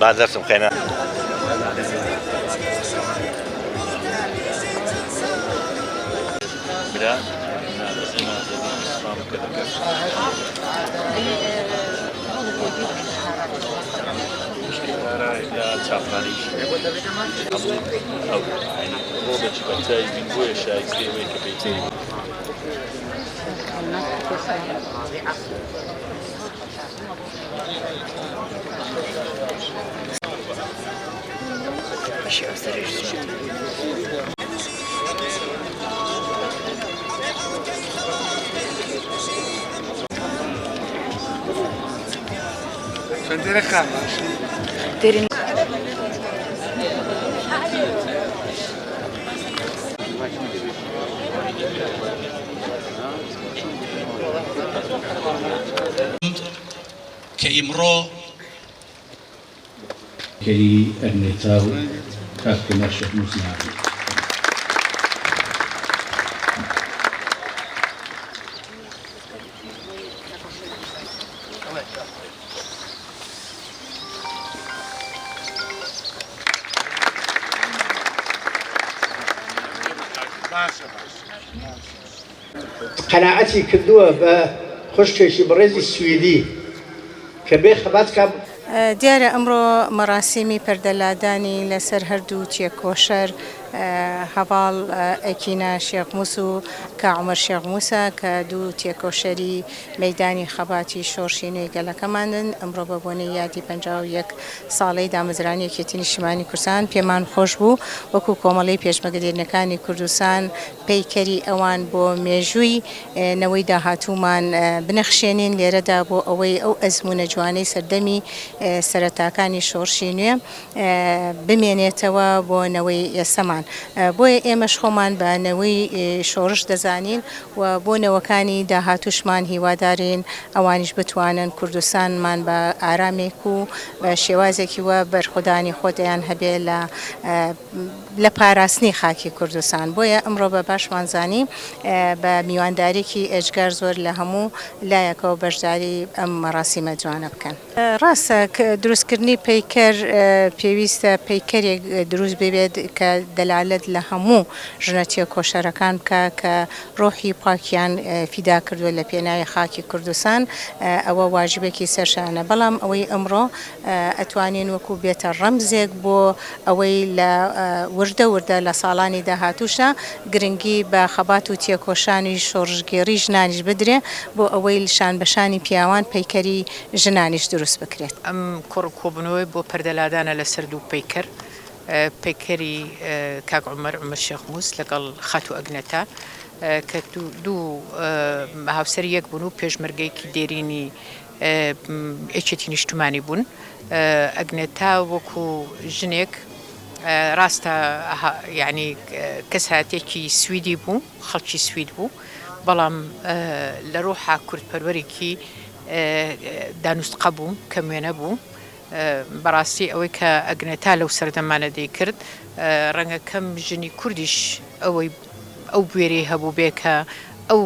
بازرسم خينا بلا لا تشافرانيش أو روبرت بتاعي من بويش أكيد ويكبيتي ماشي أسرع Sentire calma. ديرين كإمرو كي النتاو كاكنا الشيخ مسلم قناعتي كردووە بە خوشکێکی بەڕێزی سویدی کە بێ خەباتکە دیارە ئەمڕۆ مەراسیمی پەردەلادانی لەسەر هەردوو چێکۆشەر هەواڵ ئەکینا شێخ مووس و کاعومەر شێخ مووسە کە دوو تێکۆشەری مەیدانی خەباتی شۆڕشینەی گەلەکەمانن ئەمڕۆ بە بۆنەی یادی 51 ساڵەی دامەزرانی یەکێتی نیشتیمانی کوردستان پێمان خۆش بوو وەکو کۆمەڵی پێشمەرگەدێنەکانی کوردستان پەیکەری ئەوان بۆ مێژووی نەوەی داهاتوومان بنەخشێنین لێرەدا بۆ ئەوەی ئەو ئەزمونە جوانەی سەردەمی سەرەتاکانی شۆڕشی نوێ بمێنێتەوە بۆ نەوەی ئێسەمان بۆیە ئێمەش خۆمان بە نەوەی شۆڕش دەزانین و بۆ نەوەکانی داهاتووشمان هیوادارین ئەوانیش بتوانن کوردستانمان بە ئارامێک و بە شێوازێکی وە بەرخودانی خۆتیان هەبێ لە پاراستنی خاکی کوردستان بۆیە ئەمڕۆ بە باشمان زانی بە میواندارێکی ئێجگار زۆر لە هەموو لایەکەوە بەشداری ئەم مەراسیمە جوانە بکەن ڕاستە دروستکردنی پەیکەر پێویستە پەیکەرێک دروست ببێت کە دەلالت لە هەموو ژنە کۆشەرەکان بکە کە ڕۆحی پاکیان فیدا کردووە لە پێناوی خاکی کوردستان ئەوە واجبێکی سەرشانە بەڵام ئەوەی ئەمڕۆ ئەتوانین وەکو بێتە ڕەمزێک بۆ ئەوەی لە وردە لە ساڵانی داهاتووشە گرنگی بە خەبات و تێکۆشانی شۆڕژگێڕی ژنانیش بدرێ بۆ ئەوەی شان بەشانی پیاوان پەیکەری ژنانیش دروست بکرێت ئەم کۆبنەوەی بۆ پەردەلادانە لەسەر دوو پەیکەر پەیکەری کاک عومەر شێخ مووس لەگەڵ خات و ئەگنەتا کە دوو هاوسەر یەک بوون و پێشمەرگەیەکی دێرینی ئەچێتی نیشتمانی بوون ئەگنەتا وەکو ژنێک ڕاستە یعنی کەس هاتێکی سویدی بوو خەڵکی سوید بوو بەڵام لە ڕۆحا کوردپەروەرێکی دانوستقە بوو کە وێنە بوو بەڕاستی ئەوەی کە ئەگنەتا لەو سەردەمانە دەیکرد ڕەنگە کەم ژنی کوردیش ئەوەی ئەو بوێرەی هەبوو بێ کە ئەو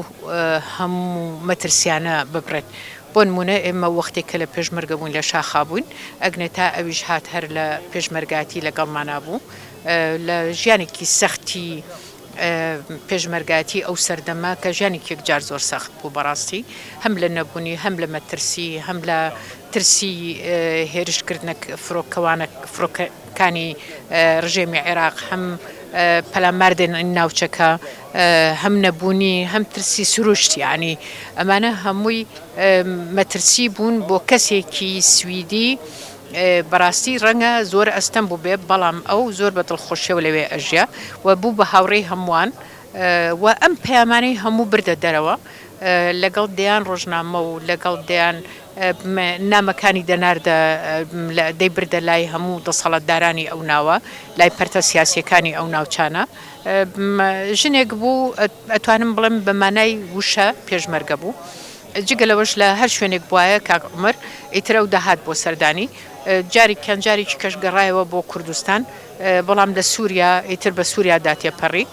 هەموو مەترسیانە ببڕێت بۆ نمونە ئێمە وەختێک کە لە پێشمەرگە بوون لە شاخا بووین ئەگنەتا ئەویش هات هەر لە پێشمەرگاتی لەگەڵمانە بوو لە ژیانێکی سەختی پێشمەرگاتی ئەو سەردەما کە ژیانێکی یەکجار زۆر سەخت بوو بەڕاستی هەم لە نەبوونی هەم لە مەترسی هەم لە ترسی هێرشکردنە فڕۆکەکانی ڕژێمی عێراق هەم پەلاماردن ناوچەکە هەم نەبوونی هەم ترسی سروشت یعنی ئەمانە هەمووی مەترسی بوون بۆ کەسێکی سویدی بەڕاستی ڕەنگە زۆر ئەستەم بوو بێ بەڵام ئەو زۆر بە دڵخۆشیەوە لەوێ ئەژیا و بوو بە هاوڕێی هەمووان و ئەم پەیامانەی هەموو بردە دەرەوە لەگەڵ دەیان ڕۆژنامە و لەگەڵ دەیان نامەکانی دەناردە دەیبردە لای هەموو دەسەڵاتدارانی ئەو ناوە لای پەرتە سیاسیەکانی ئەو ناوچانە ژنێک بوو ئەتوانم بڵێم بە مانای وشە پێشمەرگە بوو جگەلەوەش لە هەر شوێنێک بواە کاک عومەر ئیترە و داهات بۆ سەردانی جاری کەنجارێکی کەش گەڕایەوە بۆ کوردستان بەڵام لە سووریا ئیتر بە سووریا داتێپەڕی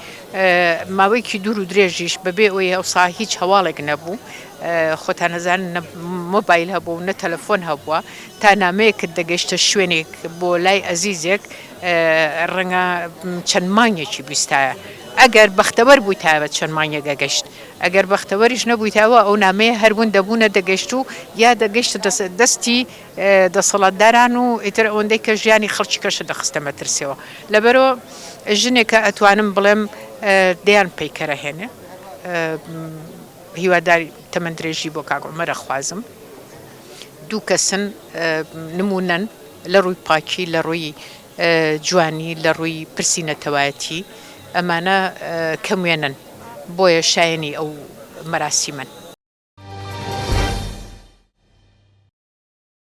ماوەیەکی دوور و درێژیش بەبێ ئەوی ئەوسا هیچ هەواڵێک نەبوو خۆتان نەزان مۆبایل هەبوو نە تەلەفۆن هەبووە تا نامەیەکت دەگەیشتە شوێنێک بۆ لای ئەزیزێک ڕەنگە چەند مانگێکی بیستایە ئەگەر بەختەوەر بوویتاوە چەند مانگێک گەشت ئەگەر بەختەوەریش نەبوویتاوە ئەو نامەیە هەربوون دەبوونە دەگەشت و یا دەگەشتە دەستی دەسەڵاتداران و ئیتر ئەوەندەی کە ژیانی خەڵکی کەشە دەخستە مەترسیەوە لەبەرەوە ژنێکە ئەتوانم بڵێم دەیان پەیکەرە هێنێ هیواداری تەمەند درێژی بۆ کاک عومەرە خوازم دوو کەسن نمونەن لە ڕووی پاکی لە ڕووی جوانی لە ڕووی پرسیینەتەوایەتی ئەمانە کەموێنن بۆیە شایەنی ئەو مەراسیمەن